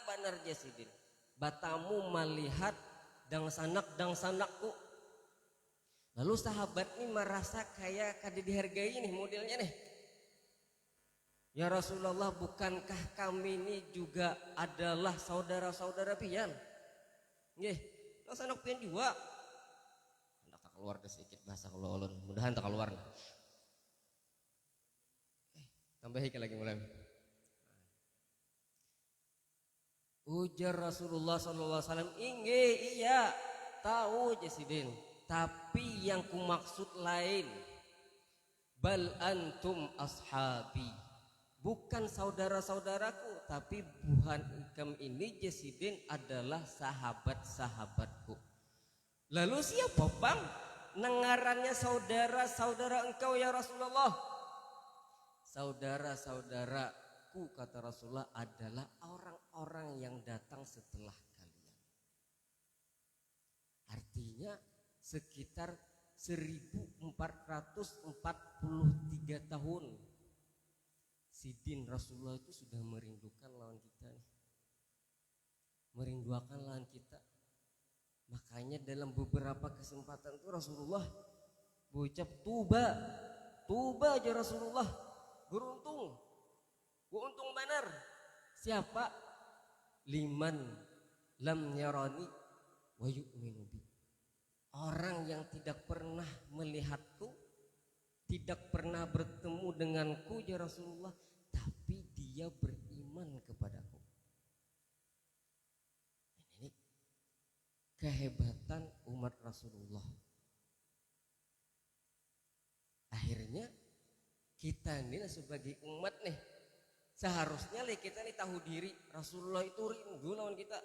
benar Jasidin batamu melihat dang sanakku. Lalu sahabat ini merasa kayak kada dihargai nih modelnya nih. Ya Rasulullah, bukankah kami ini juga adalah saudara-saudara pian? Nggih, lo sanak pian juga. Hendak tak keluar sedikit bahasa kalau ulun, mudahan tak keluar. Tambah lagi mulai. Ujar Rasulullah SAW, iya, tahu Jasidin. Tapi yang kumaksud lain. Bal antum ashabi. Bukan saudara-saudaraku, tapi buhan ikam ini Jasidin adalah sahabat-sahabatku. Lalu siapa bang? Nengarannya saudara-saudara engkau ya Rasulullah. Saudara-saudaraku kata Rasulullah adalah orang-orang yang datang setelah kalian. Artinya sekitar 1443 tahun Sidin Rasulullah itu sudah merindukan lawan kita nih. Merindukan lawan kita. Makanya dalam beberapa kesempatan itu Rasulullah berucap tuba aja Rasulullah. Beruntung benar. Siapa? Liman lam yarani wa yu'minu bi. Orang yang tidak pernah melihatku, tidak pernah bertemu denganku ya Rasulullah, tapi dia beriman kepadaku. Ini kehebatan umat Rasulullah. Akhirnya kita ini sebagai umat nih, seharusnya kita nih tahu diri Rasulullah itu rindu lawan kita.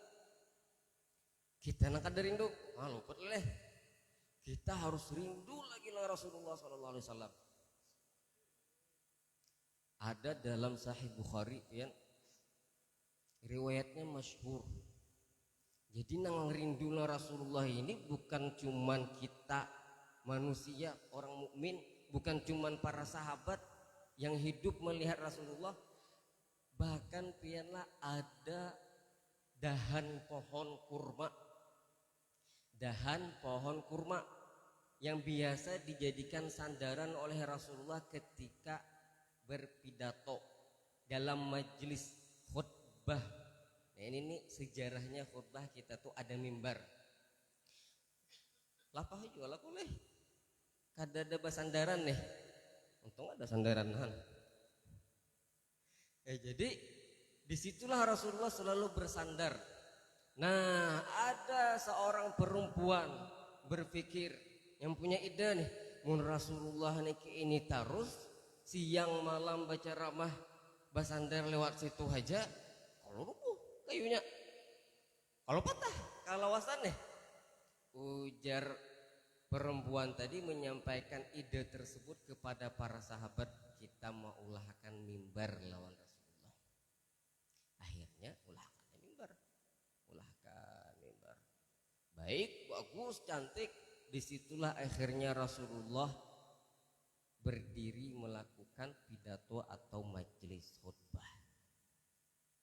Kita nak ada rindu, luput leh. Kita harus rindu lagi lawan Rasulullah SAW. Ada dalam Sahih Bukhari ya, riwayatnya masyhur. Jadi nang rindu lawan Rasulullah ini bukan cuman kita manusia, orang mukmin, bukan cuman para sahabat yang hidup melihat Rasulullah, bahkan pianlah ada dahan pohon kurma yang biasa dijadikan sandaran oleh Rasulullah ketika berpidato dalam majelis khutbah. Nah, ini nih sejarahnya khutbah kita tuh ada mimbar. Lapah juga lah boleh. Kada ada basandaran nih. Untung ada sandaran. Jadi disitulah Rasulullah selalu bersandar. Nah, ada seorang perempuan berpikir yang punya ide nih, mun Rasulullah niki ini terus siang malam baca ramah basandar lewat situ aja, kalau rubuh kayunya, kalau patah kalawasan nih. Ujar perempuan tadi menyampaikan ide tersebut kepada para sahabat, kita mau ulahkan mimbar lawan Rasulullah. Akhirnya ulahkan mimbar. Baik, bagus, cantik. Disitulah akhirnya Rasulullah berdiri melakukan pidato atau majelis khutbah.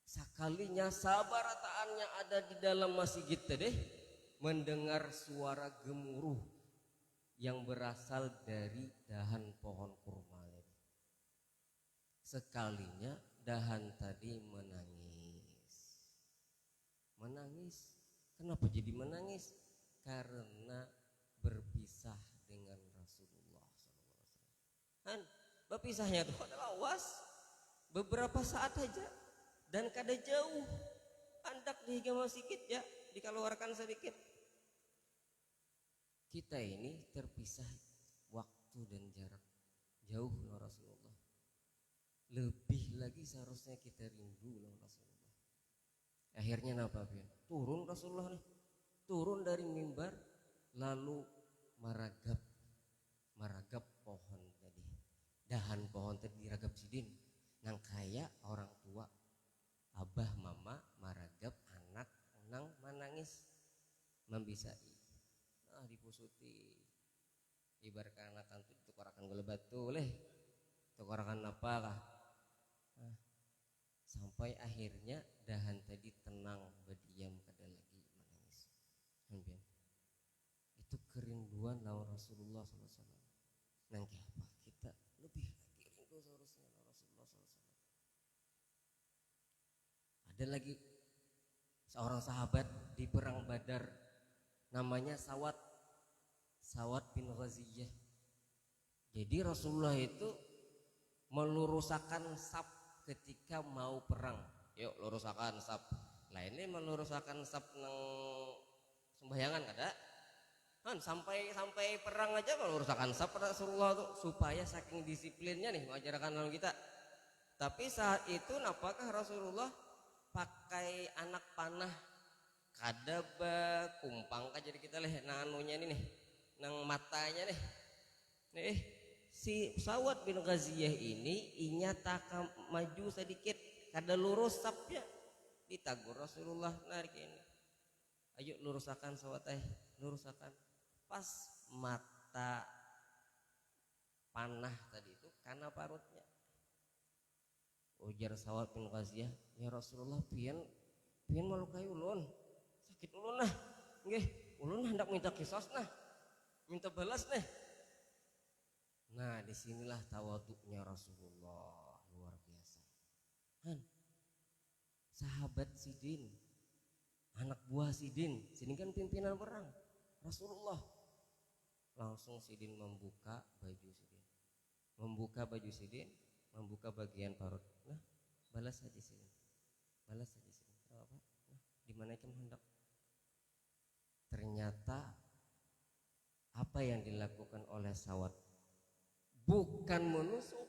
Sekalinya sabarataan yang ada di dalam masjid tadi mendengar suara gemuruh yang berasal dari dahan pohon kurma. Sekalinya dahan tadi menangis. Kenapa jadi menangis? Karena berpisah dengan Rasulullah SAW. Kan berpisahnya itu adalah was beberapa saat aja dan kada jauh. Andak dihigama sedikit ya, dikeluarkan sedikit. Kita ini terpisah waktu dan jarak jauh dengan Rasulullah. Lebih lagi seharusnya kita rindu dengan Rasulullah. Akhirnya apa? Turun Rasulullah nih, turun dari mimbar lalu maragap pohon tadi, dahan pohon tadi diragap sidin, nang kaya orang tua, abah mama maragap anak nang menangis membisai, nah dipusuti, ibaratkan anak itu tukarakan gula batu leh, tukarakan apa kah? Sampai akhirnya dahan tadi tenang. lawan Rasulullah SAW. Nangke apa kita lebih lagi rindu seharusnya lawan Rasulullah SAW. Ada lagi seorang sahabat di perang Badar, namanya Sawat bin Ghaziyah. Jadi Rasulullah itu melurusakan saf ketika mau perang. Yuk lurusakan saf. Lainnya melurusakan saf nang sembahyangan kada. Kan sampai perang aja melurusakan saf Rasulullah tuh supaya saking disiplinnya nih mengajarkan lawan kita. Tapi saat itu apakah Rasulullah pakai anak panah kadaba kumpang kan jadi kita lihat nanunya ini nih nang matanya nih si Sawat bin Ghaziyah ini inyata maju sedikit kada lurus sapnya ditagur Rasulullah narik ini, ayo lurusakan Sawat lurusakan. Pas mata panah tadi itu karena parutnya, ujar Sawat bin Ghaziyah, ya Rasulullah pian melukai ulun, sakit ulun nah, nggih ulun hendak minta kisos nah, minta balas nah. Nah disinilah tawaduknya Rasulullah luar biasa. Han, sahabat Sidin, anak buah Sidin kan pimpinan perang Rasulullah. Langsung Sidin membuka baju Sidin, membuka bagian parut. Nah balas saja Sidin. Kenapa? Nah, di mana ikan hendak? Ternyata apa yang dilakukan oleh Sawat bukan menusuk,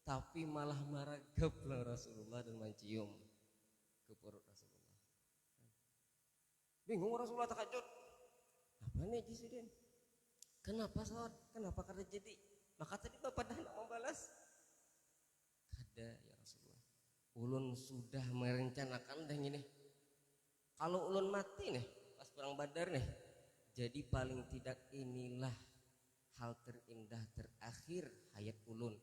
tapi malah maragap lah Rasulullah dan mencium ke perut Rasulullah. Bingung Rasulullah takjub. Apa nih Sidin? Kenapa Sawat? Kenapa kada jadi? Maka tadi bapak dah nak membalas. Kada ya Rasulullah. Ulun sudah merencanakan dah ini. Kalau ulun mati nih pas perang Badar nih, jadi paling tidak inilah hal terindah terakhir hayat ulun,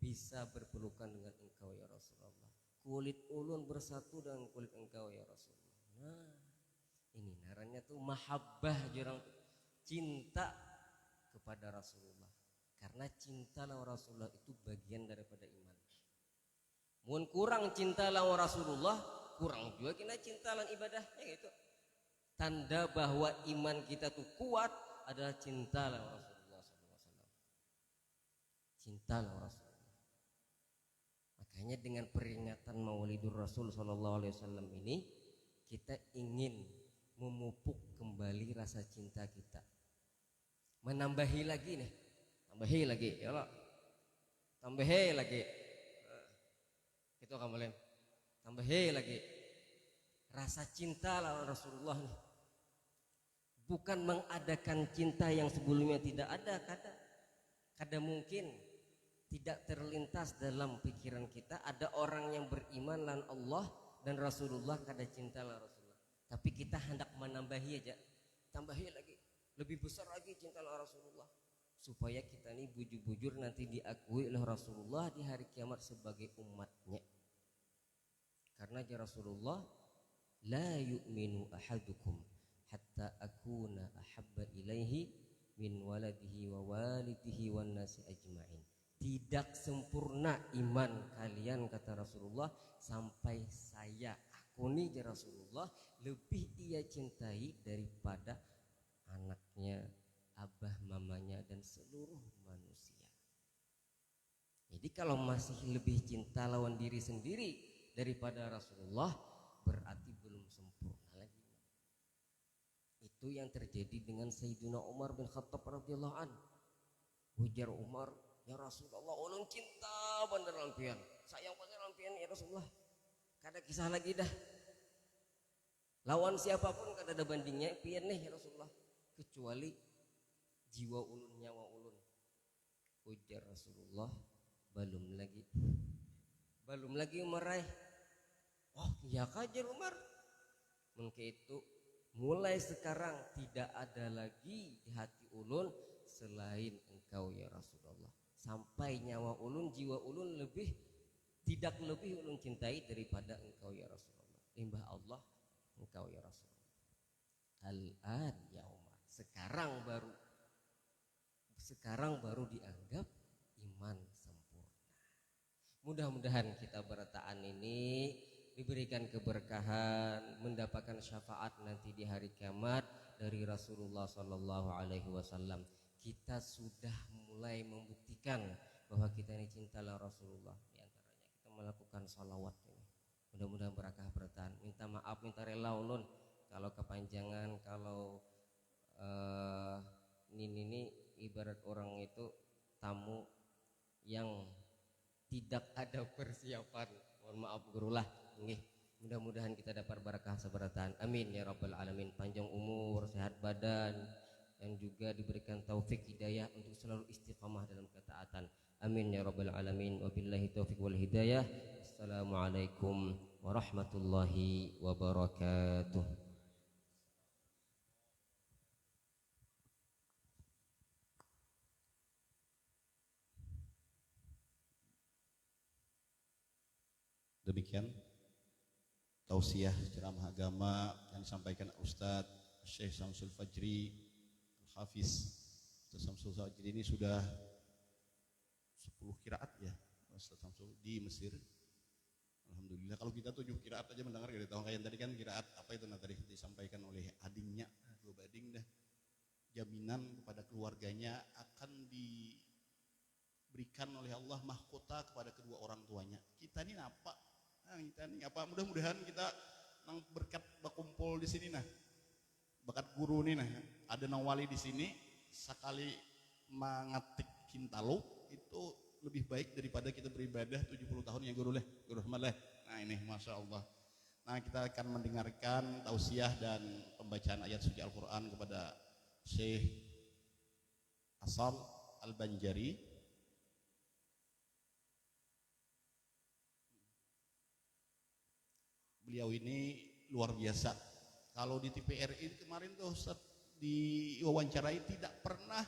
bisa berpelukan dengan engkau ya Rasulullah. Kulit ulun bersatu dengan kulit engkau ya Rasulullah. Nah ini naranya tuh mahabbah jurang cinta kepada Rasulullah. Karena cinta lawan Rasulullah itu bagian daripada iman. Mun kurang cinta lawan Rasulullah, kurang juga kita cinta lawan ibadahnya gitu. Tanda bahwa iman kita tuh kuat adalah cinta lawan Rasulullah. Cinta lawan Rasulullah. Makanya dengan peringatan Maulidur Rasul Sallallahu Alaihi Wasallam ini, kita ingin memupuk kembali rasa cinta kita, menambahi lagi nih, ya Allah, tambahi lagi, itu kamu lain, tambahi lagi rasa cinta lawan Rasulullah nih. Bukan mengadakan cinta yang sebelumnya tidak ada, kada mungkin. Tidak terlintas dalam pikiran kita ada orang yang beriman lawan Allah dan Rasulullah kada cinta lawan Rasulullah. Tapi kita hendak menambahi aja, tambahi lagi, lebih besar lagi cinta lawan Rasulullah, supaya kita ini bujur-bujur nanti diakui oleh Rasulullah di hari kiamat sebagai umatnya. Karena ya Rasulullah, la yu'minu ahadukum hatta akuna ahabba ilaihi min waladihi wa walidihi wan nasi ajma'in. Tidak sempurna iman kalian kata Rasulullah sampai aku nih ya Rasulullah lebih ia cintai daripada anaknya, abah, mamanya dan seluruh manusia. Jadi kalau masih lebih cinta lawan diri sendiri daripada Rasulullah, berarti belum sempurna lagi. Itu yang terjadi dengan Sayyidina Umar bin Khattab radhiyallahu anhu. Ujar Umar, ya Rasulullah ulun cinta bener lampian, sayang bener lampian ya Rasulullah, kada kisah lagi dah, lawan siapapun kada ada bandingnya pian nih ya Rasulullah, kecuali jiwa ulun, nyawa ulun. Ujar Rasulullah, belum lagi Umar. Oh iya kajar Umar, mungkin itu mulai sekarang tidak ada lagi di hati ulun selain engkau ya Rasulullah. Sampai nyawa ulun, jiwa ulun tidak lebih ulun cintai daripada engkau ya Rasulullah. Limbah Allah engkau ya Rasulullah. Al-an ya Umar, sekarang baru sekarang baru dianggap iman sempurna. Mudah-mudahan kita bertaan ini diberikan keberkahan, mendapatkan syafaat nanti di hari kiamat dari Rasulullah Sallallahu Alaihi Wasallam. Kita sudah mulai membuktikan bahwa kita ini cintalah Rasulullah. Di antaranya kita melakukan salawat ini. Mudah-mudahan berkah bertahan. Minta maaf, minta rela ulun kalau kepanjangan, kalau ini ibarat orang itu tamu yang tidak ada persiapan. Mohon maaf gurulah. Nggih. Mudah-mudahan kita dapat berkah seberatan. Amin ya rabbal alamin. Panjang umur, sehat badan, dan juga diberikan taufik hidayah untuk selalu istiqamah dalam ketaatan. Amin ya rabbal alamin. Wabillahi taufiq wal hidayah. Assalamualaikum warahmatullahi wabarakatuh. Demikian tausiah ceramah agama yang disampaikan Ustadz Syekh Syamsul Fajri Al-Hafiz. Ustadz Syamsul Fajri ini sudah 10 qiraat ya Ustadz Syamsul di Mesir. Alhamdulillah, kalau kita 7 qiraat aja mendengar dari tahun kayak tadi kan qiraat apa itu tadi disampaikan oleh adingnya, dua bading dah. Jaminan kepada keluarganya akan diberikan oleh Allah mahkota kepada kedua orang tuanya. Kita ini apa? Kita ini apa? Mudah-mudahan kita nang berkat berkumpul di sini nah. Bakat guru nih nah. Ada nang wali di sini sekali mengetik kintalo itu lebih baik daripada kita beribadah 70 tahun ya guru leh. Guru Rahmat leh. Nah ini Masya Allah. Nah kita akan mendengarkan tausiah dan pembacaan ayat suci Al-Quran kepada Syekh Asal Al-Banjari. Beliau ini luar biasa. Kalau di TVRI kemarin tuh Ustaz diwawancarai tidak pernah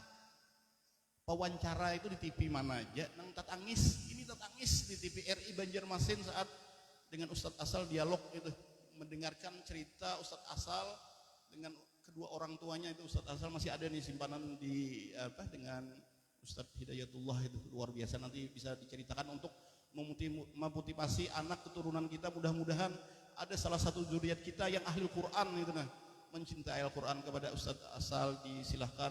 wawancara itu di TV mana aja. Nang tatangis, ini tatangis di TVRI Banjarmasin saat dengan Ustadz Asal dialog itu, mendengarkan cerita Ustadz Asal dengan kedua orang tuanya itu. Ustadz Asal masih ada nih simpanan di dengan Ustadz Hidayatullah itu luar biasa. Nanti bisa diceritakan untuk memotivasi anak keturunan kita. Mudah-mudahan ada salah satu zuriat kita yang ahli Quran itu nah, mencintai Al-Quran. Kepada Ustadz Asal disilahkan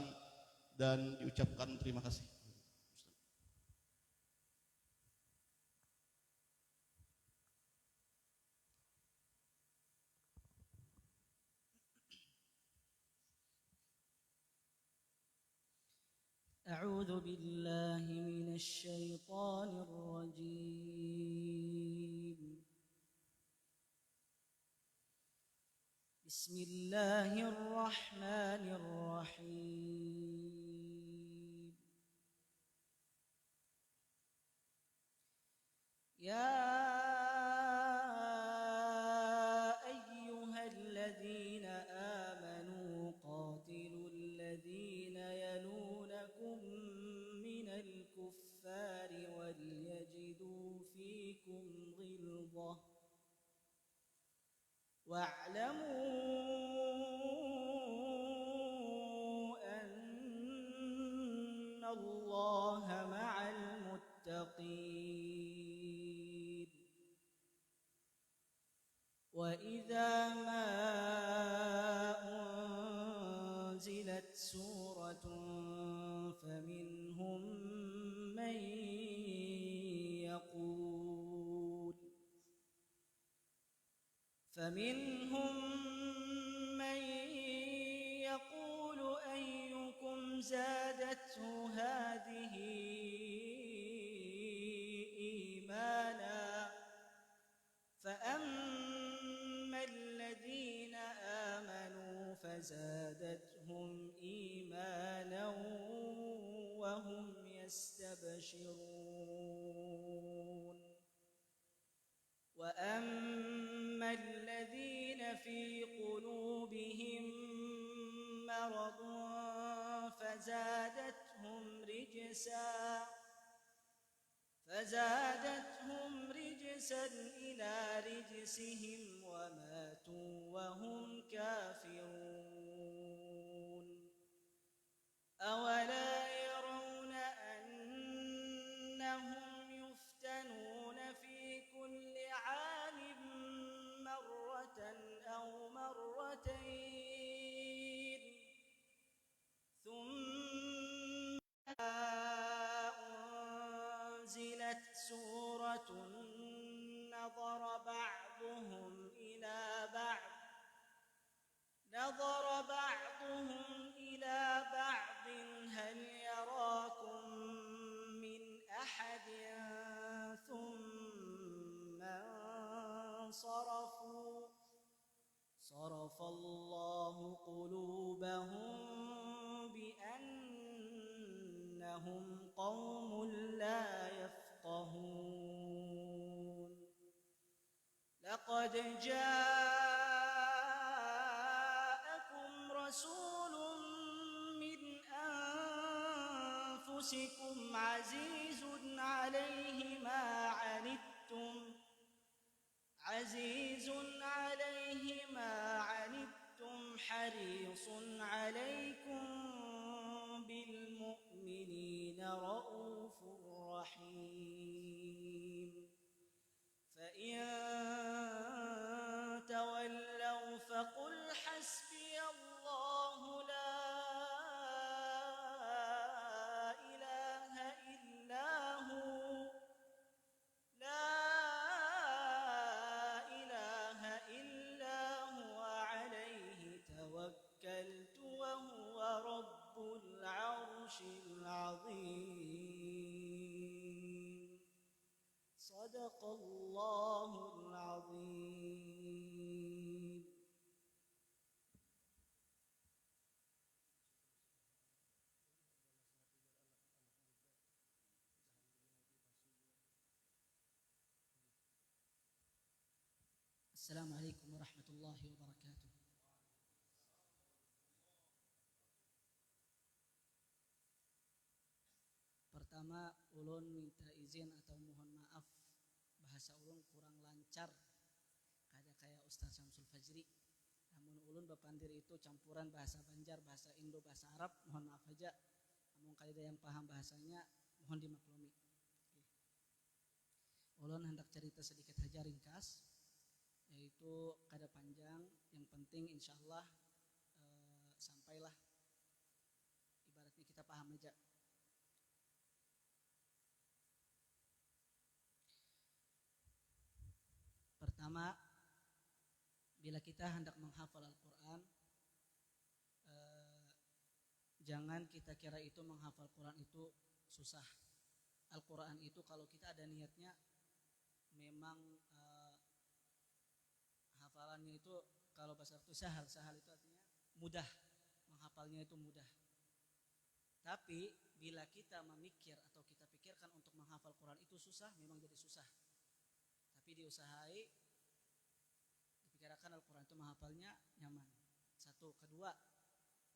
dan diucapkan terima kasih. أعوذ بالله من الشيطان الرجيم. بسم الله الرحمن الرحيم. يا أيها الذين آمنوا قاتلوا الذين يلونكم من الكفار وليجدوا فيكم غلظة واعلموا أن الله مع المتقين. وإذا ما أنزلت سورة فمنهم من يقول أيكم زادته هذه إيمانا فأما الذين آمنوا فزادتهم إيمانا وهم يستبشرون. وأما الذين في قلوبهم مرض فزادتهم رجسا إلى رجسهم وماتوا وهم كافرون. أولا يرون مرتين ثم أنزلت سورة نظر بعضهم إلى بعض هل يراكم من أحد ثم انصرفوا صرف الله قلوبهم بأنهم قوم لا يفقهون لقد جاءكم رسول من أنفسكم عزيز عليه ما عنتم حريص عليكم بالمؤمنين رؤوف رحيم فإن تولوا فقل حسبي الله لا إله إلا هو عليه توكلت وهو رب العرش العظيم صدق الله العظيم. Assalamualaikum warahmatullahi wabarakatuh. Pertama, ulun minta izin atau mohon maaf bahasa ulun kurang lancar kada kayak Ustaz Syamsul Fajri. Namun ulun bapandir itu campuran bahasa Banjar, bahasa Indo, bahasa Arab, mohon maaf aja. Namun kalau ada yang paham bahasanya mohon dimaklumi. Ulun hendak cerita sedikit saja ringkas, yaitu kada panjang, yang penting insyaallah sampailah ibaratnya kita paham aja. Pertama, bila kita hendak menghafal Al-Quran, jangan kita kira itu menghafal Quran itu susah. Al-Quran itu kalau kita ada niatnya, memang hafalannya itu kalau bahasa Arab itu sahal itu artinya mudah, menghafalnya itu mudah. Tapi bila kita memikir atau kita pikirkan untuk menghafal Quran itu susah, memang jadi susah. Tapi diusahai, dipikirkan Al-Quran itu menghafalnya nyaman. Satu, kedua,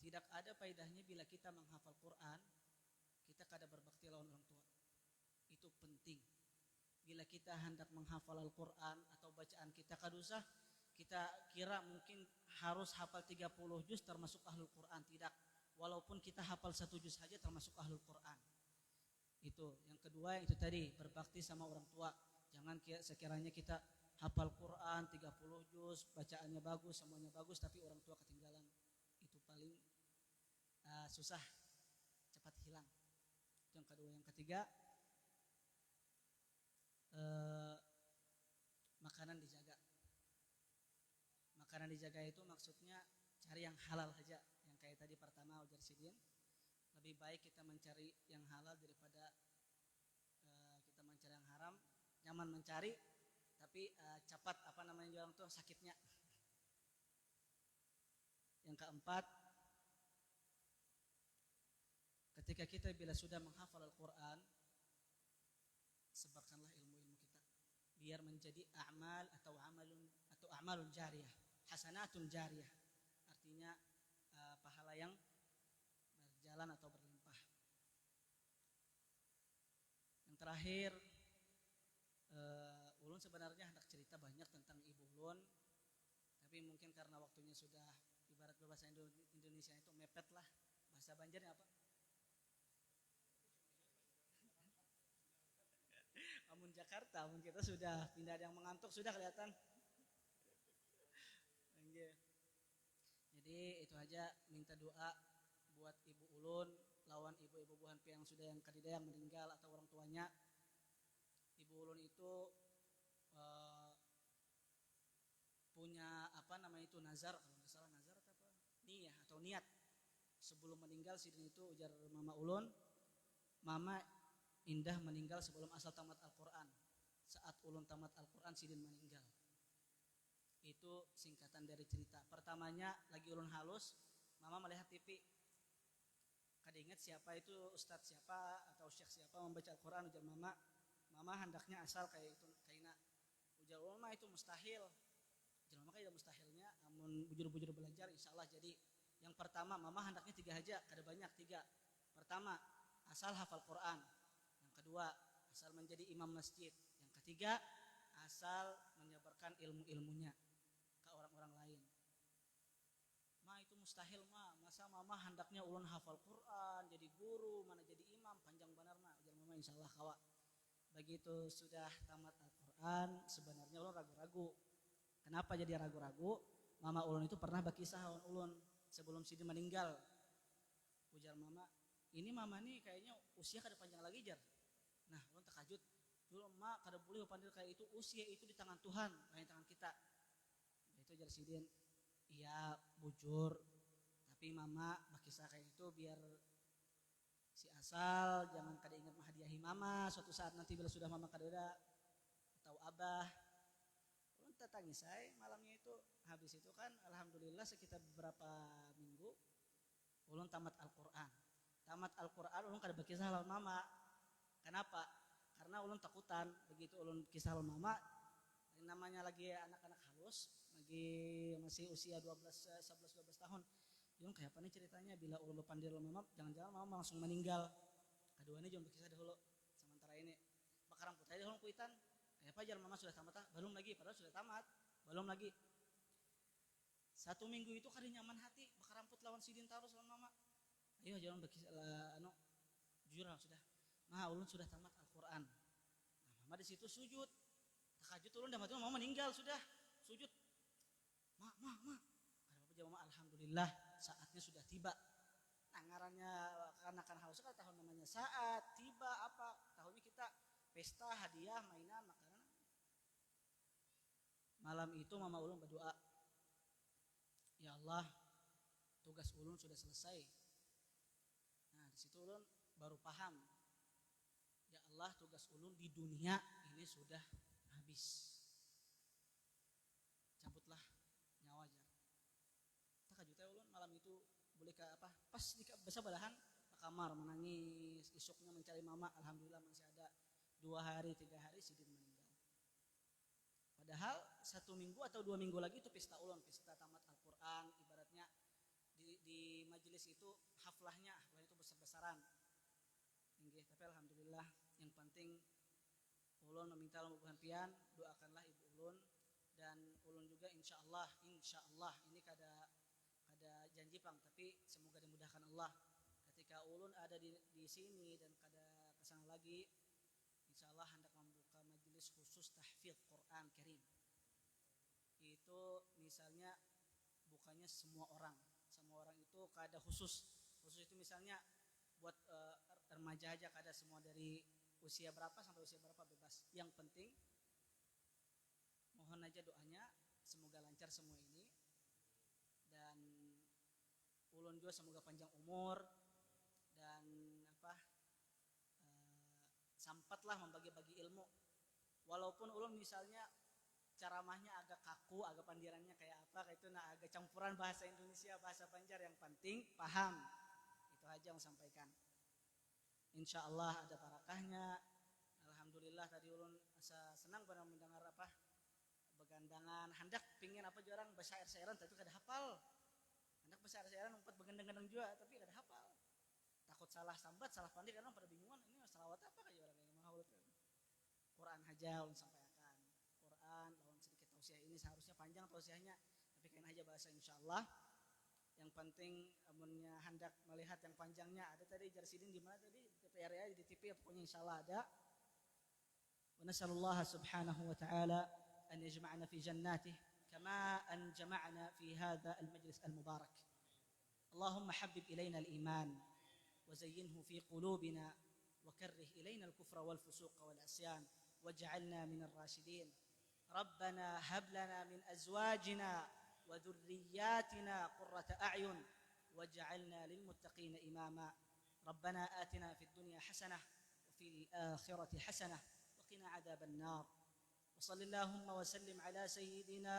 tidak ada faedahnya bila kita menghafal Quran, kita kada berbakti lawan orang tua. Itu penting. Bila kita hendak menghafal Al-Quran atau bacaan kita kada usah, kita kira mungkin harus hafal 30 juz termasuk ahlul Quran. Tidak. Walaupun kita hafal 1 juz saja termasuk ahlul Quran. Itu. Yang kedua, yang itu tadi, berbakti sama orang tua. Jangan sekiranya kita hafal Quran 30 juz, bacaannya bagus, semuanya bagus, tapi orang tua ketinggalan. Itu paling susah, cepat hilang. Itu yang kedua. Yang ketiga, makanan dijaga. Makanan dijaga itu maksudnya cari yang halal saja. Yang kayak tadi pertama ujar sidin, lebih baik kita mencari yang halal daripada kita mencari yang haram. Nyaman mencari, tapi cepat orang tuh sakitnya. Yang keempat, ketika kita bila sudah menghafal Al-Quran, sebarkanlah ilmu-ilmu kita, biar menjadi amal atau amalun jariyah, hasanatun jariyah, artinya pahala yang berjalan atau berlimpah. Yang terakhir, ulun sebenarnya hendak cerita banyak tentang ibu ulun, tapi mungkin karena waktunya sudah ibarat bahasa Indonesia itu mepet lah. Bahasa Banjarnya apa? Amun Jakarta, amun kita sudah pindah, ada yang mengantuk sudah kelihatan. aja minta doa buat ibu ulun lawan ibu-ibu buhan yang sudah yang kadida yang meninggal atau orang tuanya. Ibu ulun itu punya apa namanya itu nazar, kalau nggak salah nazar atau apa niyah atau niat sebelum meninggal sidin itu ujar mama ulun, mama indah meninggal sebelum asal tamat Al-Quran. Saat ulun tamat Al-Quran sidin meninggal. Itu singkatan dari cerita. Pertamanya lagi ulun halus, mama melihat TV. Kada ingat siapa itu ustadz siapa atau syekh siapa membaca Al-Quran. Ujar mama hendaknya asal kayak itu kaina. Ujar ulun mah itu mustahil. Ujar mama kayak mustahilnya. Amun bujur-bujur belajar insya Allah jadi. Yang pertama mama hendaknya 3 aja, kada banyak 3. Pertama asal hafal Quran. Yang kedua asal menjadi imam masjid. Yang ketiga asal menyebarkan ilmu-ilmunya ke orang-orang lain. Ma itu mustahil ma, masa mama hendaknya ulun hafal Quran, jadi guru, mana jadi imam, panjang benar ma. Ujar mama insyaallah kawa. Begitu sudah tamat Al-Quran, sebenarnya ulun ragu-ragu. Kenapa jadi ragu-ragu? Mama ulun itu pernah berkisah lawan ulun sebelum Sidi meninggal. Ujar mama, ini mama nih kayaknya usia kada panjang lagi jar. Nah, ulun terkejut. Dulu ma kada boleh pandil kayak itu, usia itu di tangan Tuhan, bukan di tangan kita. Itu jar Sidin, iya bujur, tapi mama berkisah kayak itu biar si asal jangan kada ingat menghadiahi mama suatu saat nanti bila sudah mama kada ada atau abah. Ulun tetangis saya malamnya itu habis itu kan alhamdulillah sekitar beberapa minggu ulun tamat Al-Quran. Tamat Al-Quran ulun kada berkisah lawan mama. Kenapa? Karena ulun takutan begitu ulun kisah lawan mama, yang namanya lagi anak-anak halus, lagi masih usia 11 12 tahun. Yung kayak apa nih ceritanya bila ulun pandir mama, jangan-jangan mama langsung meninggal. Keduanya jangan berkisah dahulu. Sementara ini bakaran putih dahulu kuitan. Kayak apa jar mama sudah tamat belum lagi, padahal sudah tamat, belum lagi. 1 minggu itu kada nyaman hati, bakaran put lawan Sidin taruh lawan mama. Ayo jangan berkisah jujur sudah. Nah, ulun sudah tamat Al-Quran. Nah, mama di situ sujud. Takajut ulun dah mati mama meninggal sudah. Sujud. Ma. Ada apa jawab mama? Alhamdulillah saatnya sudah tiba. Nah, ngarannya anak-anak haus kan tahun namanya saat tiba apa? Tahunnya kita pesta, hadiah, mainan, makanan. Malam itu mama ulun berdoa. Ya Allah, tugas ulun sudah selesai. Nah, di situ ulun baru paham. Ya Allah, tugas ulun di dunia ini sudah habis. Cabutlah nyawa jar. Takajut ulun malam itu boleh ke apa? Pas di balahan ke kamar menangis, isuknya mencari mama, alhamdulillah masih ada 2 hari 3 hari Sidin meninggal. Padahal 1 minggu atau 2 minggu lagi itu pesta ulun, pesta tamat Al-Quran, ibaratnya di majelis itu haflahnya itu besar-besaran. Tapi alhamdulillah yang penting ulun meminta mudah pian doakanlah ibu ulun dan ulun juga insyaallah ini kada janji pang tapi semoga dimudahkan Allah ketika ulun ada di sini dan kada kesana lagi insyaallah hendak membuka majelis khusus tahfidz Quran Karim. Itu misalnya bukannya semua orang itu kada khusus itu misalnya buat remaja aja kada semua dari usia berapa sampai usia berapa bebas. Yang penting mohon aja doanya semoga lancar semua ini dan ulun juga semoga panjang umur dan sampatlah membagi-bagi ilmu. Walaupun ulun misalnya ceramahnya agak kaku, agak pandirannya kayak apa kayak itu agak campuran bahasa Indonesia, bahasa Banjar, yang penting paham. Itu aja yang sampaikan. Insya Allah ada barakahnya. Alhamdulillah tadi ulun asa senang benar mendengar begandangan. Hendak pingin orang bersyair-syairan tapi kada hafal. Hendak bersyair-syairan umpat begendang-gendang juga tapi kada hafal. Takut salah sambat, salah pandai karena pada bingungan ini selawat apa kayak orang yang mau Quran aja ulun sampaikan. Quran lawan sedikit tausiah ini seharusnya panjang tausiahnya tapi kain aja bahasa insyaallah. Yang penting amunnya hendak melihat yang panjangnya ada tadi jar Sidin di mana tadi TPR ya di TV pokoknya insyaallah ada. Wa nasallallahu subhanahu wa ta'ala an yajma'ana fi jannatihi kama an jama'ana fi hadha al-majlis al-mubarak. اللهم حبب إلينا الإيمان وزينه في قلوبنا وكره إلينا الكفر والفسوق والعصيان واجعلنا من الراشدين. ربنا هب لنا من أزواجنا وذرياتنا قرة أعين واجعلنا للمتقين إماما. ربنا آتنا في الدنيا حسنة وفي الآخرة حسنة وقنا عذاب النار. وصل اللهم وسلم على سيدنا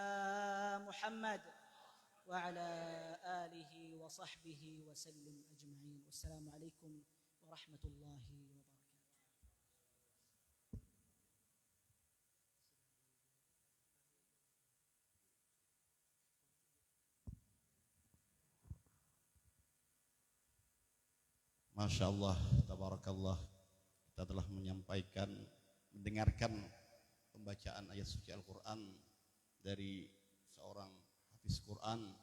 محمد وعلى آله وصحبه وسلم أجمعين. والسلام عليكم ورحمة الله وبركاته. Masya Allah, tabarakallah. Kita telah mendengarkan pembacaan ayat suci Al-Quran dari seorang hafiz Quran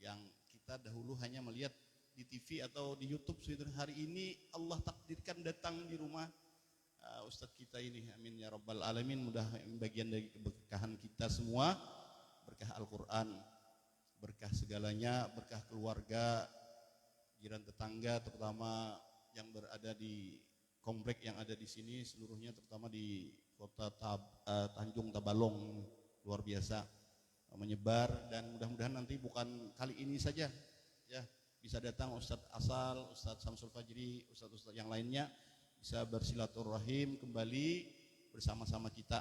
yang kita dahulu hanya melihat di TV atau di YouTube. Hari ini Allah takdirkan datang di rumah Ustadz kita ini. Amin ya rabbal alamin. Mudah bagian dari keberkahan kita semua, berkah Al-Quran, berkah segalanya, berkah keluarga, jiran tetangga, terutama yang berada di komplek yang ada di sini seluruhnya, terutama di kota Tanjung Tabalong, luar biasa menyebar. Dan mudah-mudahan nanti bukan kali ini saja ya, bisa datang Ustadz Asal, Ustadz Samsul Fajri, Ustadz yang lainnya bisa bersilaturahim kembali bersama-sama kita,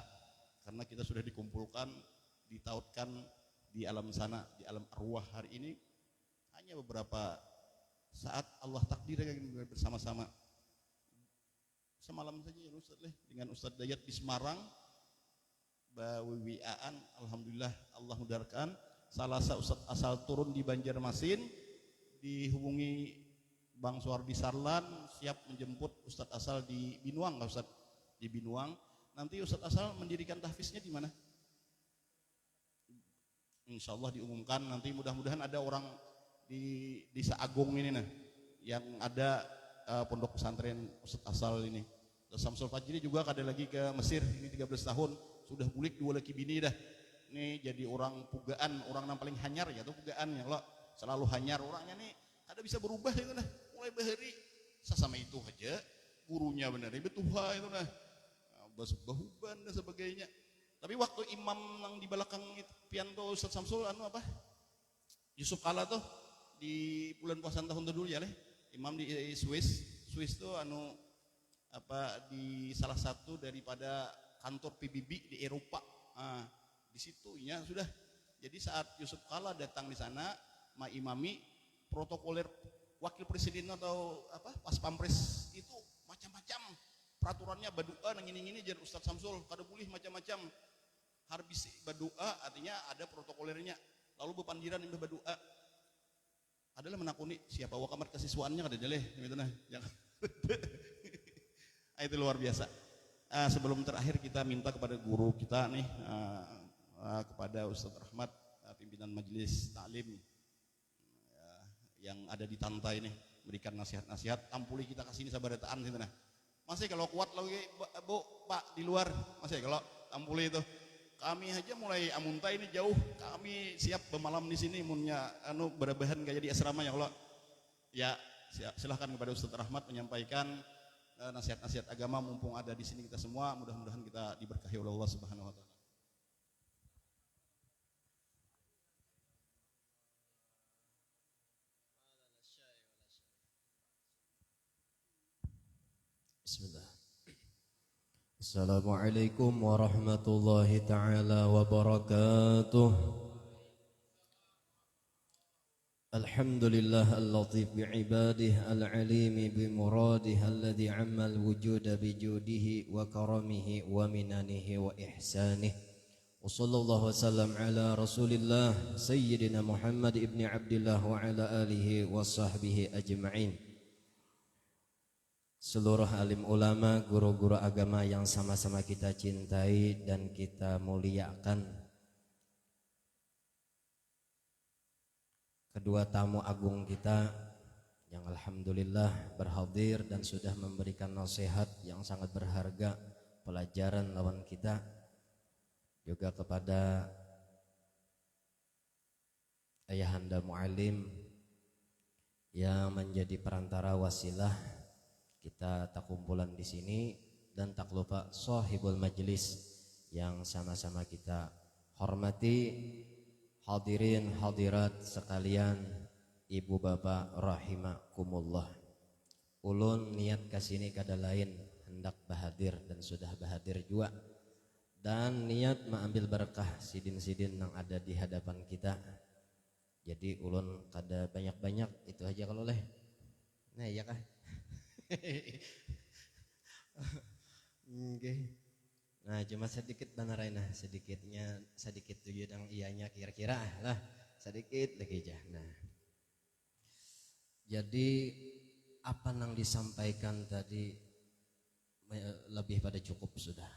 karena kita sudah dikumpulkan, ditautkan di alam sana, di alam arwah. Hari ini hanya beberapa saat Allah takdirkan bersama-sama. Semalam saja ya Ustaz dengan Ustadz Dayat di Semarang, bawiwiaan, alhamdulillah Allah mudarkan. Salasa Ustadz Asal turun di Banjarmasin, dihubungi Bang Suwardi Sarlan, siap menjemput Ustadz Asal di Binuang, nggak Ustadz? Di Binuang. Nanti Ustadz Asal mendirikan tahfiznya di mana? Insya Allah diumumkan nanti. Mudah-mudahan ada orang di Desa Agung ini nah, yang ada pondok pesantren Ustadz Asal ini. Samsul Fajri juga ada lagi ke Mesir, ini 13 tahun sudah bulik 2 laki bini dah. Ini jadi orang pugaan, orang yang paling hanyar ya tuh pugaan ya, lo selalu hanyar orangnya nih. Ada bisa berubah itu nah, mulai bahari sesama itu aja gurunya benar betuha itu nah, bahuban dan sebagainya. Tapi waktu imam yang di belakang pianto Ustadz Samsul apa Yusuf Kala tuh di bulan puasa tahun dulu ya leh, imam di Swiss tuh di salah satu daripada kantor PBB di Eropa. Nah, di situ ya sudah. Jadi saat Yusuf Kala datang di sana, imami protokoler wakil presiden atau pas pampres itu macam-macam peraturannya, badua nang ini jadi Ustadz Samsul kada boleh macam-macam. Harbis badua artinya ada protokolernya. Lalu bepandiran yang badua adalah menakuni siapa wakamat kesiswaannya kada jeleh gitu nah. Itu luar biasa. Sebelum terakhir kita minta kepada guru kita nih, kepada Ustadz Rahmat, pimpinan majelis taklim yang ada di Tantai ini, berikan nasihat-nasihat, tampuli kita kasih ini sabarataan gitu nah. Masih kalau kuat lagi Bu Pak di luar, masih kalau tampuli itu. Kami aja mulai amunta ini jauh, kami siap bermalam di sini munnya berabahan gaya di asrama ya Allah. Ya, silahkan kepada Ustadz Rahmat menyampaikan nasihat-nasihat agama mumpung ada di sini kita semua, mudah-mudahan kita diberkahi oleh Allah Subhanahu wa taala. Bismillah. Assalamualaikum warahmatullahi taala wabarakatuh. Alhamdulillah al-latif bi'ibadih al-alim bimuradih alladhi amma al-wujuda bijudihi wa karamihi wa minanihi wa ihsanih. Wa sallallahu wasallam ala rasulillah sayyidina Muhammad ibn Abdullah wa ala alihi wa sahbihi ajma'in. Seluruh alim ulama, guru-guru agama yang sama-sama kita cintai dan kita muliakan. Kedua tamu agung kita yang alhamdulillah berhadir dan sudah memberikan nasihat yang sangat berharga, pelajaran lawan kita. Juga kepada ayahanda mu'alim yang menjadi perantara wasilah kita tak kumpulan di sini, dan tak lupa sahibul majlis yang sama-sama kita hormati, hadirin hadirat sekalian, ibu bapak rahimakumullah. Ulun niat kasini kada lain hendak bahadir dan sudah bahadir juga, dan niat mengambil berkah sidin-sidin yang ada di hadapan kita. Jadi ulun kada banyak-banyak, itu aja kalau leh. Nah iya kah? Okay. Nah cuma sedikit banaraina, sedikit tuh yang ianya kira-kira lah, sedikit lagi aja. Nah jadi apa yang disampaikan tadi lebih pada cukup sudah.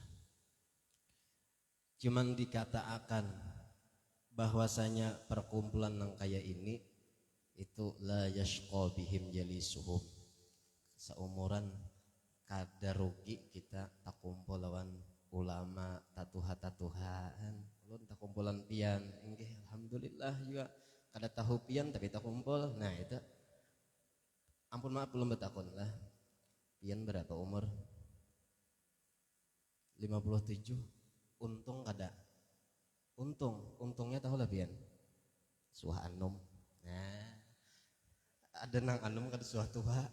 Cuman dikatakan bahwasanya perkumpulan yang kayak ini itu la yashqa bihim jalisuhum, seumuran kada rugi kita tak kumpul lawan ulama tatuha-tatuhaan. Ulun tak kumpulan pian inggih alhamdulillah juga kada tahu pian tapi tak kumpul. Nah itu ampun maaf belum betakun lah, pian berapa umur? 57. Untung kada. Untungnya tahu lah pian. Suah anom. Nah, ada nang anom kada suah tua.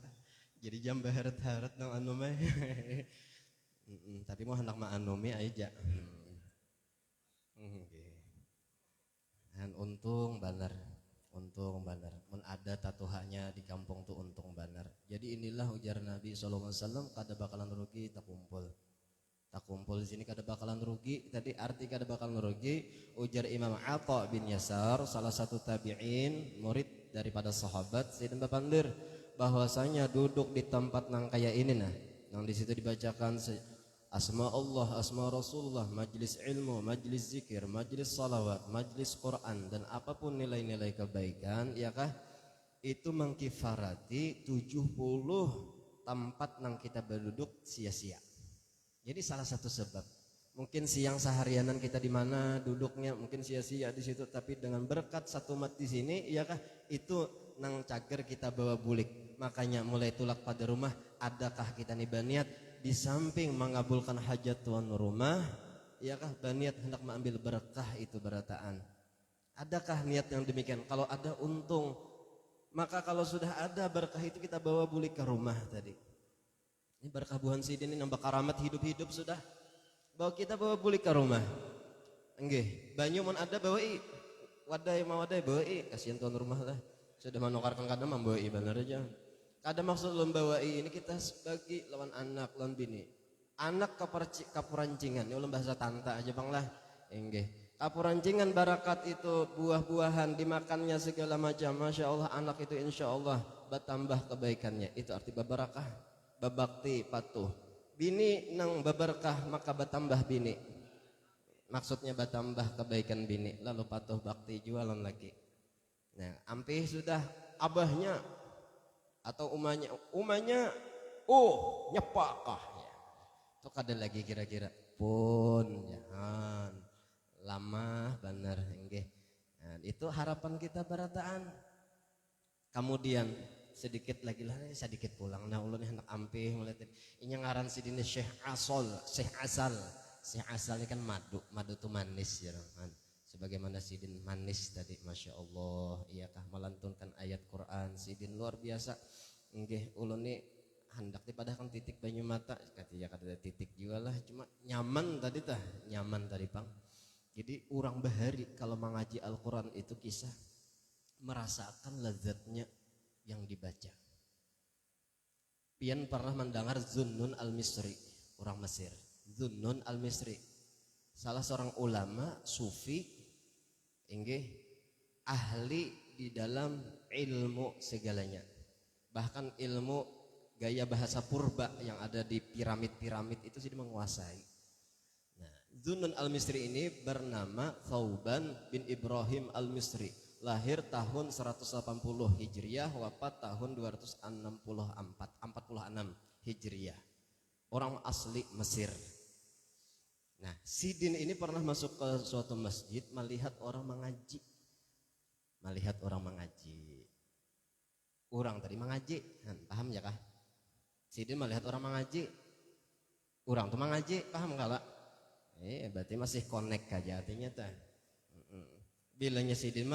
Jadi jam baharat-harat nang anom tapi mau hendak ma anomi aja. Dan untung banar. Mun ada tatuhanya di kampung tuh untung banar. Jadi inilah ujar Nabi SAW, kada bakalan rugi tak kumpul di sini, kada bakalan rugi. Tadi arti kada bakalan rugi ujar Imam Atha bin Yasar, salah satu tabi'in, murid daripada sahabat Sayyidina Bapandir, bahwasanya duduk di tempat nang kaya ini nah, yang di situ dibacakan asma Allah, asma Rasulullah, majlis ilmu, majlis zikir, majlis salawat, majlis Quran, dan apapun nilai-nilai kebaikan, ya kah? Itu mengkifarati 70 tempat nang kita berduduk sia-sia. Jadi salah satu sebab, mungkin siang seharianan kita di mana duduknya mungkin sia-sia di situ, tapi dengan berkat satu mat di sini, ya kah? Itu nang cager kita bawa bulik. Makanya mulai tulak pada rumah, adakah kita nih baniat di samping mengabulkan hajat tuan rumah, ya kah, baniat hendak mengambil berkah itu berataan. Adakah niat yang demikian? Kalau ada untung, maka kalau sudah ada berkah itu kita bawa bulik ke rumah tadi. Ini berkah buhan sidin ini nambah karamat hidup-hidup sudah. Kita bawa bulik ke rumah. Enggih, banyu mun ada bawai. Wadai bawai, kasihan tuan rumah lah. Sudah menukarkan kadang membawai benar aja. Ada maksud lembawai ini kita sebagai lawan anak, lawan bini. Anak kapurancingan, ini bahasa tanta aja bang lah. Enggih, kapurancingan barakat itu buah-buahan dimakannya segala macam. Masya Allah anak itu insya Allah bertambah kebaikannya. Itu arti babarakah. Babakti patuh. Bini nang baberkah maka bertambah bini. Maksudnya bertambah kebaikan bini. Lalu patuh bakti jualan lagi. Nah, ampih sudah abahnya atau umanya nyepakah ya. Itu kada lagi kira-kira pun jangan lama benar nggih. Nah, itu harapan kita barataan. Kemudian sedikit lagi lah, sedikit pulang. Nah ulun hendak ampih mulai ini ngaran sidine Syekh Asal ini kan madu tuh manis ya kan, sebagaimana sidin manis tadi, masya Allah, iyakah melantunkan ayat Quran sidin luar biasa. Nggih ulun ni hendak dipadahkan titik banyu mata katanya kada titik juga lah, cuma nyaman tadi pang. Jadi orang bahari kalau mengaji Al-Quran itu kisah merasakan lezatnya yang dibaca. Pian pernah mendengar Zunnun al-Misri, orang Mesir. Zunnun al-Misri, salah seorang ulama sufi, inggih ahli di dalam ilmu segalanya. Bahkan ilmu gaya bahasa purba yang ada di piramid-piramid itu sudah menguasai. Nah, Zunnun al-Misri ini bernama Thauban bin Ibrahim al-Misri. Lahir tahun 180 Hijriah, wafat tahun 246 Hijriah. Orang asli Mesir. Nah, sidin ini pernah masuk ke suatu masjid melihat orang mengaji. orang tadi mengaji, paham ya kah? Sidin melihat orang mengaji, orang tuh mengaji, paham gak lah? Berarti masih connect aja artinya tah. Bilanya Sidin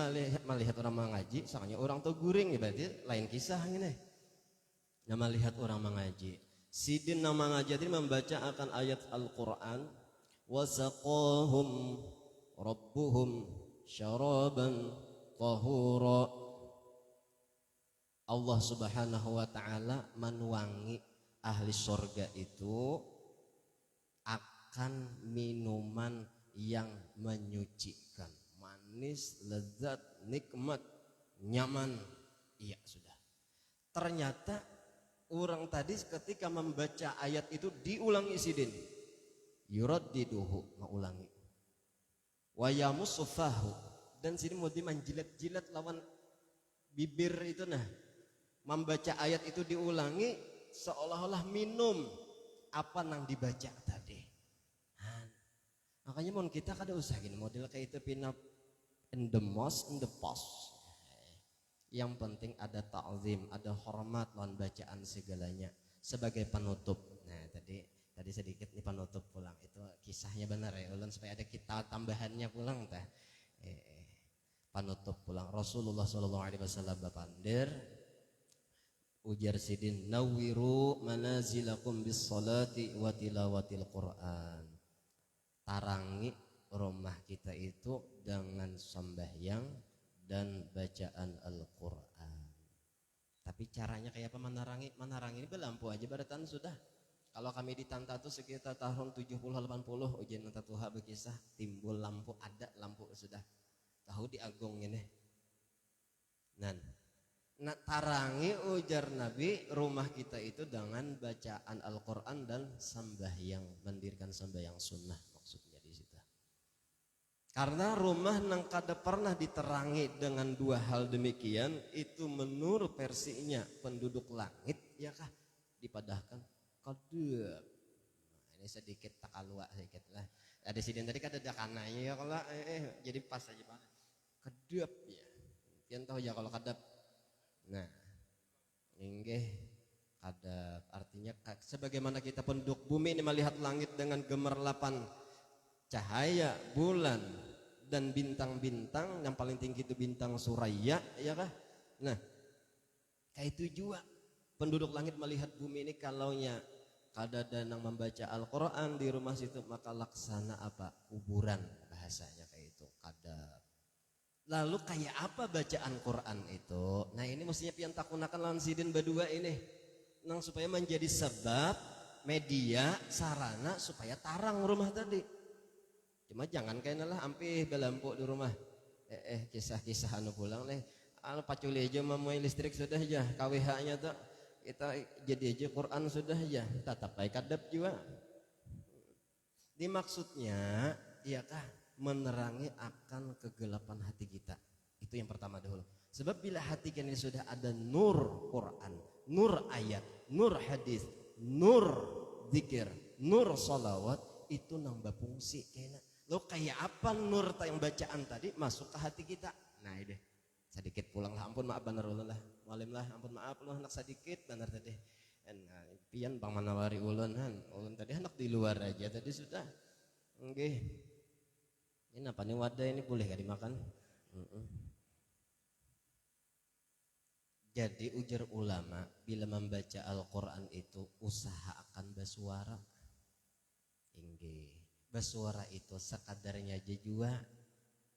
melihat orang mengaji, soalnya orang tuh guring ya berarti lain kisah gini. Nah melihat orang mengaji, Sidin nama mengaji tadi membaca akan ayat Al-Quran, wasaqahum rabbuhum syaraban tahura. Allah Subhanahu wa taala menuangi ahli surga itu akan minuman yang menyucikan, manis, lezat, nikmat, nyaman. Iya sudah. Ternyata orang tadi ketika membaca ayat itu diulangi Sidin. Yuraddiduhu, mengulangi. Wa yamussufahu, dan sini mau dimanjilat-jilat lawan bibir itu nah. Membaca ayat itu diulangi seolah-olah minum apa nang dibaca tadi. Makanya mau kita kada usah gini model kayak itu pin up in the mosque in the past. Yang penting ada ta'zim, ada hormat lawan bacaan segalanya sebagai penutup. Nah tadi sedikit nih penutup pulang itu kisahnya benar ya ulun supaya ada kita tambahannya pulang tah. Penutup pulang Rasulullah SAW bapandir ujar Sidin nawiru manazilakum bis salati wa tilawatil Quran. Tarangi rumah kita itu dengan sembahyang dan bacaan Al-Quran. Tapi caranya kayak apa menarangi? Menarangi ini belampu aja beratan sudah. Kalau kami di Tanta itu sekitar tahun 70-80 ujian Tanta Tuha berkisah timbul lampu, ada lampu sudah. Tahu di Agung ini. Nah tarangi ujar Nabi rumah kita itu dengan bacaan Al-Quran dan sembahyang, mendirikan sembahyang sunnah maksudnya di situ. Karena rumah nang kada pernah diterangi dengan dua hal demikian itu menurut versinya penduduk langit ya kah dipadahkan kadep. Nah, ini sedikit takalua sedikit lah. Ada Sidin tadi kada ada kananya ya kalau jadi pas aja Pak. Kadep ya. Pian tahu ya kalau kadep. Nah, inggih kadep artinya sebagaimana kita penduduk bumi ini melihat langit dengan gemerlapan cahaya bulan dan bintang-bintang yang paling tinggi itu bintang Suraya ya kah? Nah kayak itu juga penduduk langit melihat bumi ini kalaunya kada ada yang membaca Al-Quran di rumah situ maka laksana apa kuburan bahasanya kayak itu kada. Lalu kayak apa bacaan Quran itu? Nah ini mestinya pian takunakan lawan Sidin berdua ini nang supaya menjadi sebab media sarana supaya tarang rumah tadi. Cuma jangan kayaknya lah ampih belampu di rumah. Kisah-kisah anu pulang leh. Anu paculi aja memuai listrik sudah aja. KWH-nya tuh kita jadi aja Quran sudah aja. Tetap baik kadap juga. Dimaksudnya, iyakah menerangi akan kegelapan hati kita. Itu yang pertama dahulu. Sebab bila hati kita ini sudah ada nur Quran, nur ayat, nur hadis, nur zikir, nur salawat, itu nambah fungsi kayaknya. Lo kayak apa nur yang bacaan tadi masuk ke hati kita. Nah ini sedikit pulang lah ampun maaf benar ulun lah. Walim lah ampun maaf lo anak sedikit benar tadi. Nah, pian bang manawari ulun ulun tadi anak di luar aja tadi sudah. Oke. Ini apa nih wadah ini boleh gak dimakan? Jadi ujar ulama bila membaca Al-Quran itu usahakan bersuara. Inggih, bersuara itu sekadarnya aja juga.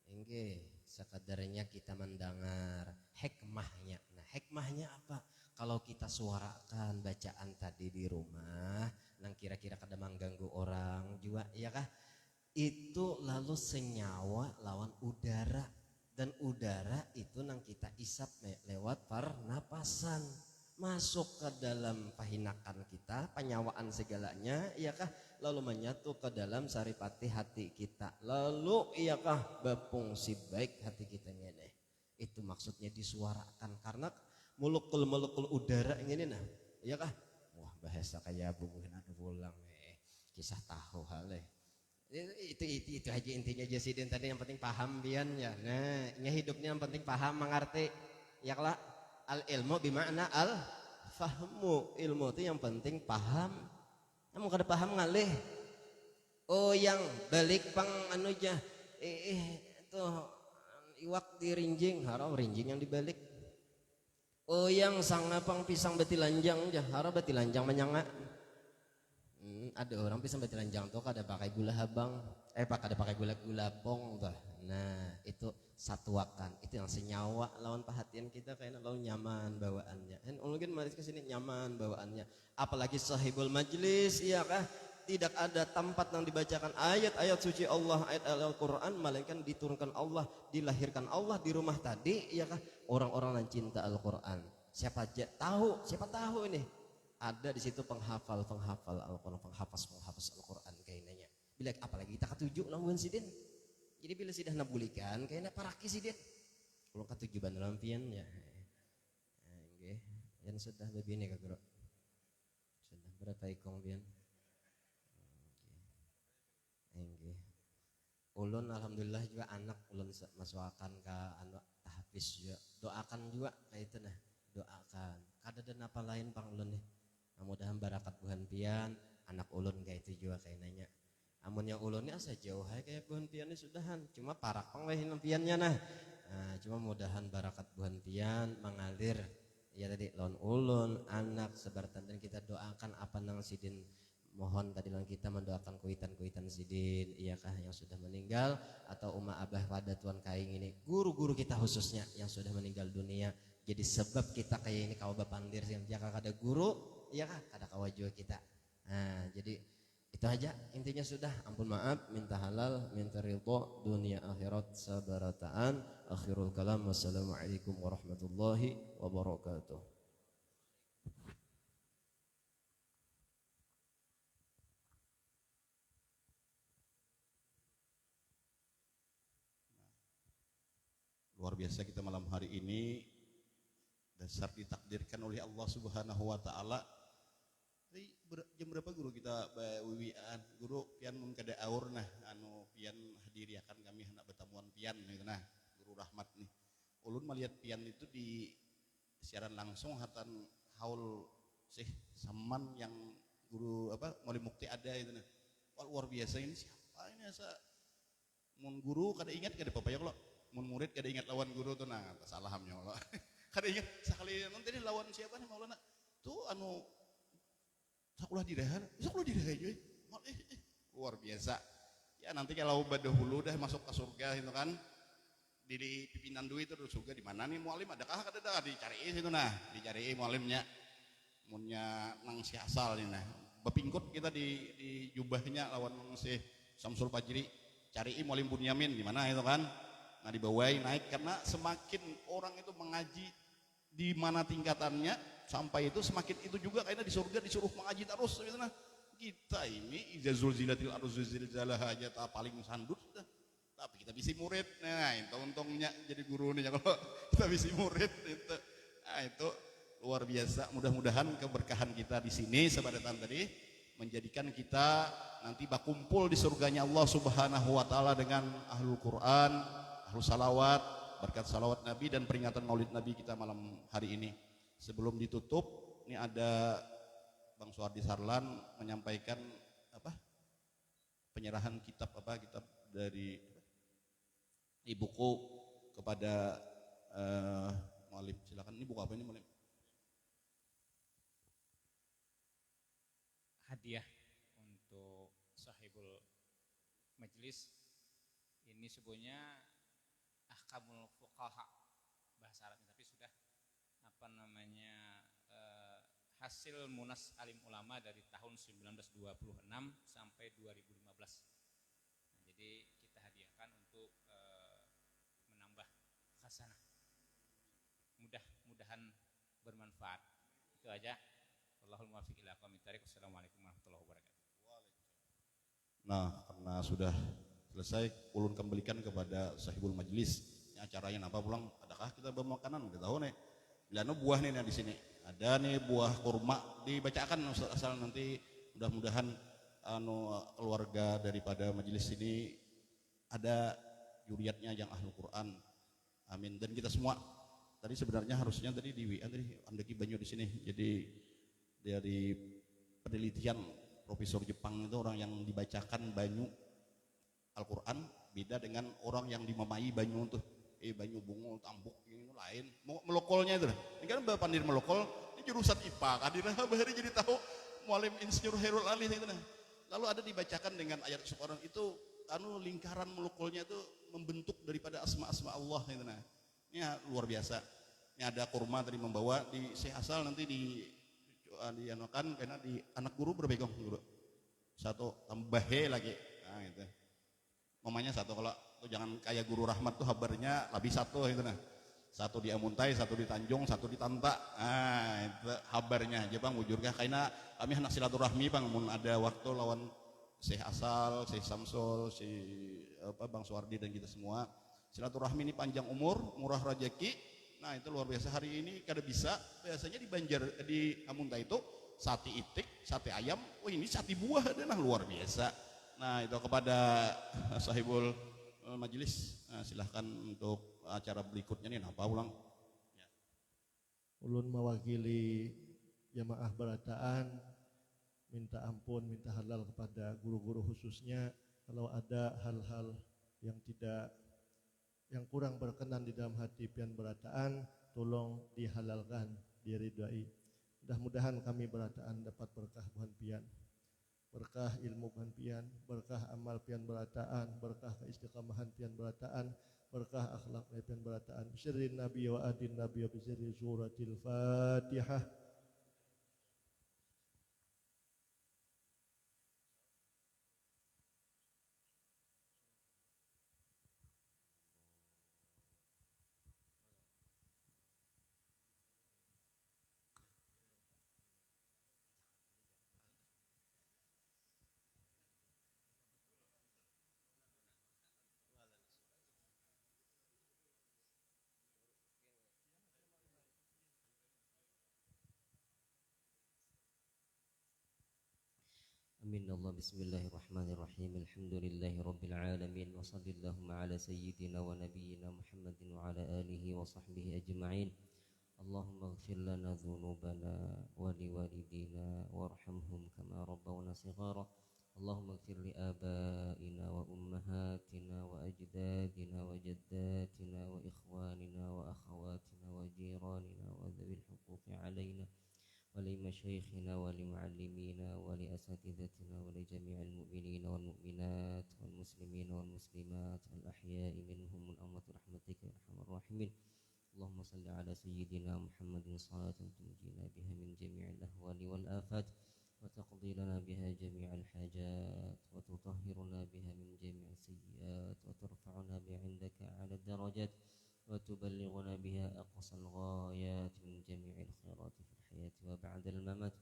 Inggih, sekadarnya kita mendengar hikmahnya. Nah, hikmahnya apa? Kalau kita suarakan bacaan tadi di rumah, nang kira-kira kada mengganggu orang juga, ya kah? Itu lalu senyawa lawan udara dan udara itu nang kita isap lewat pernapasan masuk ke dalam pahinakan kita penyawaan segalanya iyakah lalu menyatu ke dalam saripati hati kita lalu iyakah berfungsi baik hati kita ini itu maksudnya disuarakan karena molekul-molekul udara ini nah iyakah wah bahasa kayak bumbuin ada pulang kisah tahu hal itu aja intinya Jasidin tadi yang penting paham bian ya nah hidupnya yang penting paham mengerti ya kelak Al ilmu bimakna al fahmu. Ilmu itu yang penting paham. Namun kada paham ngalih. Oh yang balik pang anunya itu iwak dirinjing harap rinjing yang dibalik. Oh yang sang napang pisang betilanjang jah harap betilanjang menyanga. Ada orang pisang betilanjang tuh kada pakai gula habang kada pakai gula pong tuh. Nah itu satuakan itu yang senyawa lawan perhatian kita kayaknya lawan nyaman bawaannya. Dan mungkin mari kesini nyaman bawaannya. Apalagi sahibul majlis iya kah? Tidak ada tempat yang dibacakan ayat-ayat suci Allah, ayat-ayat Al-Quran, melainkan diturunkan Allah, dilahirkan Allah di rumah tadi, ya kah? Orang-orang yang cinta Al-Quran. Siapa tahu ini ada di situ penghafal Al-Quran, penghafaz Al-Quran kayaknya. Bila apalagi kita ketujuh nangguan sidin. Jadi bila sudah nabulikan, kayaknya paraki sidin. Kalau ketujuh bandaran pian ya. Nggih, yang sudah begini Kak Guru. Sudah berapa ikong pian? Nggih. Ulun alhamdulillah juga anak ulun masukkan ke anak tahfiz juga. Doakan juga kayak itu nah. Doakan. Kada dan apa lain pang ulun nih. Mudah-mudahan barakat buhan pian anak ulun kayak itu juga kayak nanya. Amun yang ulunnya asa jauh kayak buhan piannya sudahan. Cuma parak pang wehin piannya nah. Cuma mudahan barakat buhan pian mengalir. Ya tadi lawan ulun anak sebartan dan kita doakan apa nang sidin. Mohon tadi lang kita mendoakan kuitan sidin iyakah yang sudah meninggal atau umma abah pada tuan kaing ini guru-guru kita khususnya yang sudah meninggal dunia jadi sebab kita kayak ini kawa bapandir yang jaka kada guru iyakah kada kawa juga kita. Nah jadi itu aja intinya sudah ampun maaf minta halal minta ridho dunia akhirat sabarataan akhirul kalam wassalamualaikum warahmatullahi wabarakatuh. Luar biasa kita malam hari ini dasar ditakdirkan oleh Allah Subhanahu wa taala. Jam berapa guru kita wiwian guru pian mun kada aur nah anu pian hadiri akan kami hendak bertemuan pian gitu nah guru rahmat nih. Ulun melihat pian itu di siaran langsung hatan haul Syekh Saman yang guru Maulid Mukti ada itu nah. Wah, luar biasa ini siapa ini asa mun guru kada ingat kada apa-apa ya kalau mun murid kada ingat lawan guru tuh nah salahamnya Allah. Kada ingat sekali nanti ini lawan siapa nih Maulana tuh anu sekolah di daerah juga luar biasa ya nanti kalau dahulu dah masuk ke surga itu kan di pimpinan duit itu surga di mana nih mualim adakah kada dah dicariin itu nah dicariin mualimnya munnya nang si asal ini nah bepingkut kita di jubahnya lawan si Samsul Fajri cariin mualim Bunyamin di mana itu kan. Nah dibawai naik karena semakin orang itu mengaji di mana tingkatannya sampai itu semakin itu juga kayaknya di surga disuruh mengaji terus gitu nah. Kita ini iza zulzilatil ardu zilzalaha aja paling sandut sudah. Tapi kita bisa murid. Nah, itu untungnya jadi guru nih kalau kita bisa murid itu. Nah, itu luar biasa. Mudah-mudahan keberkahan kita di sini sebadatan tadi menjadikan kita nanti berkumpul di surganya Allah Subhanahu wa taala dengan ahlul Quran. Harus salawat, berkat salawat Nabi dan peringatan Maulid Nabi kita malam hari ini. Sebelum ditutup, ini ada Bang Suhardi Sarlan menyampaikan penyerahan kitab dari buku kepada Mualim. Silakan, ini buku apa ini Mualim? Hadiah untuk sahibul majlis. Ini sebenarnya ahkamul fuqaha bahasa Arabnya, tapi sudah hasil Munas Alim Ulama dari tahun 1926 sampai 2015. Nah, jadi kita hadiahkan untuk menambah khasanah. Mudah-mudahan bermanfaat. Itu aja. Wallahul muwaffiq ila aqwamit thariq. Wassalamualaikum warahmatullahi wabarakatuh. Nah, karena sudah selesai, ulun kembalikan kepada sahibul majlis. Ini acaranya apa pulang? Adakah kita bawa makanan? Kita tahu nih. Bilano buah nih di sini. Ada nih buah kurma dibacakan asal nanti mudah-mudahan keluarga daripada majelis ini ada juriatnya yang ahli Quran. Amin. Dan kita semua tadi sebenarnya harusnya tadi di WA tadi Andeki Banyu di sini. Jadi dari penelitian Profesor Jepang itu orang yang dibacakan Banyu Al-Quran beda dengan orang yang dimamai Banyu tuh Banyu Bungo Tambuk ini lain melokolnya itu ini kan Bapak Pandir melokol ini jurusan IPA kadirah bahari jadi tahu mualim insinyur Hairul Ali itu nah lalu ada dibacakan dengan ayat seorang itu lingkaran melokolnya itu membentuk daripada asma-asma Allah itu nah ini luar biasa ini ada kurma tadi membawa di Syekh Asal nanti dianukan karena di anak guru berapa guru satu tambah lagi nah gitu mamanya satu kalau jangan kayak Guru Rahmat tuh kabarnya lebih satu itu nah satu di Amuntai satu di Tanjung satu di Tanta itu kabarnya aja bang wujudnya karena kami anak silaturahmi bang mun ada waktu lawan Syekh Asal Syekh Samsul si Bang Suwardi dan kita semua silaturahmi ini panjang umur murah rezeki nah itu luar biasa hari ini kada bisa biasanya di Banjar di Amuntai itu sate itik sate ayam ini sate buah dan luar biasa. Nah itu kepada sahibul majelis silahkan untuk acara berikutnya nih apa ulang ya. Ulun mewakili jamaah berataan minta ampun minta halal kepada guru-guru khususnya kalau ada hal-hal yang kurang berkenan di dalam hati pian berataan tolong dihalalkan diridai mudah-mudahan kami berataan dapat berkah buhan pian berkah ilmu pian, berkah amal pian berataan, berkah keistiqamahan pian berataan, berkah akhlak pian berataan. Bisirrin Nabi wa adin Nabi wa bisirri suratil Fatihah. Amin Allah bismillahirrahmanirrahim alhamdulillahi rabbil alamin wa sallallahu ala sayyidina wa nabiyyina Muhammadin wa ala alihi wa sahbihi ajma'in Allahumma ighfir lana dhunubana wa liwalidina warhamhum kama rabbawna shighara Allahumma ighfir li abaina wa ummahatina wa ajdadina wa jaddatina wa ikhwanina wa akhawatina wa jiranina wa dhawil huquqi alaina ولمشايخنا ولمعلمينا ولأساتذتنا ولجميع المؤمنين والمؤمنات والمسلمين والمسلمات الأحياء منهم والأموات برحمتك يا أرحم الراحمين اللهم صل على سيدنا محمد صلاة تنجينا بها من جميع الأهوال والآفات وتقضي لنا بها جميع الحاجات وتطهرنا بها من جميع السيئات وترفعنا بها عندك على الدرجات وتبلغنا بها أقصى الغايات من جميع الخيرات في الحياة وبعد الممات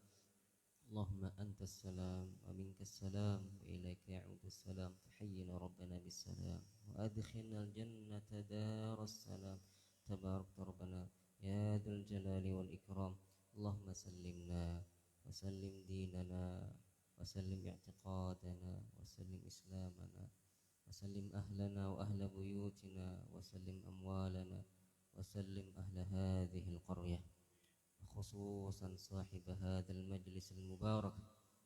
اللهم أنت السلام ومنك السلام وإليك يعود السلام فحينا ربنا بالسلام وأدخلنا الجنة دار السلام تبارك ربنا يا ذا الجلال والإكرام اللهم سلمنا وسلم ديننا وسلم اعتقادنا وسلم إسلامنا وسلم أهلنا وأهل بيوتنا وسلم أموالنا وسلم أهل هذه القرية خصوصا صاحب هذا المجلس المبارك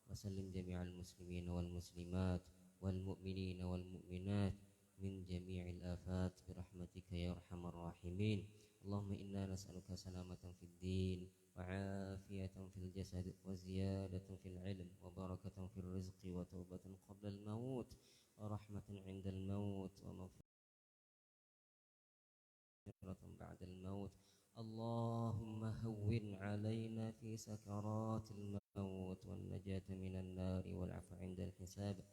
وسلم جميع المسلمين والمسلمات والمؤمنين والمؤمنات من جميع الآفات برحمتك يا أرحم الراحمين اللهم إنا نسألك سلامة في الدين وعافية في الجسد وزيادة في العلم وبركة في الرزق وتوبة قبل الموت ورحمة عند الموت ومغفرة بعد الموت اللهم هون علينا في سكرات الموت والنجاة من النار والعفو عند الحساب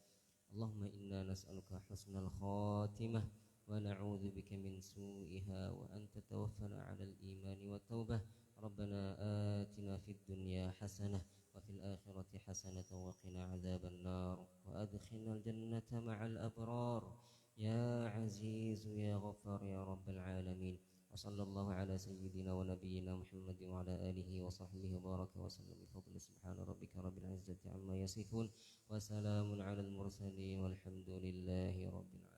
اللهم إنا نسألك حسن الخاتمة ونعوذ بك من سوءها وأن تتوفنا على الإيمان والتوبة ربنا آتنا في الدنيا حسنة وفي الآخرة حسنة وقنا عذاب النار وأدخلنا الجنة مع الأبرار يا عزيز يا غفار يا رب العالمين وصلى الله على سيدنا ونبينا محمد وعلى آله وصحبه وبارك وسلم بفضل سبحان ربك رب العزة عما يصفون وسلام على المرسلين والحمد لله رب العالمين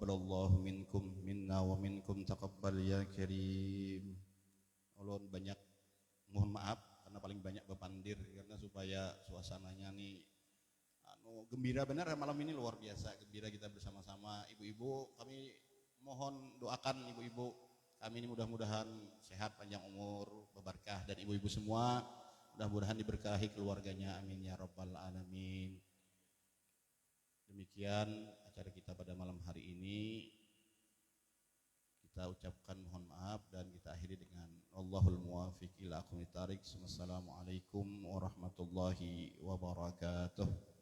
taqabbalallahu minna wa minkum taqabbal ya karim. Ulun banyak mohon maaf karena paling banyak bepandir karena supaya suasananya nih gembira benar malam ini, luar biasa gembira kita bersama-sama. Ibu-ibu kami mohon doakan ibu-ibu kami ini mudah-mudahan sehat, panjang umur, berberkah, dan ibu-ibu semua mudah-mudahan diberkahi keluarganya, amin ya rabbal alamin. Demikian acara kita pada malam hari ini, kita ucapkan mohon maaf dan kita akhiri dengan Allahul muwafiq ila aqwamit thariq. Wassalamualaikum warahmatullahi wabarakatuh.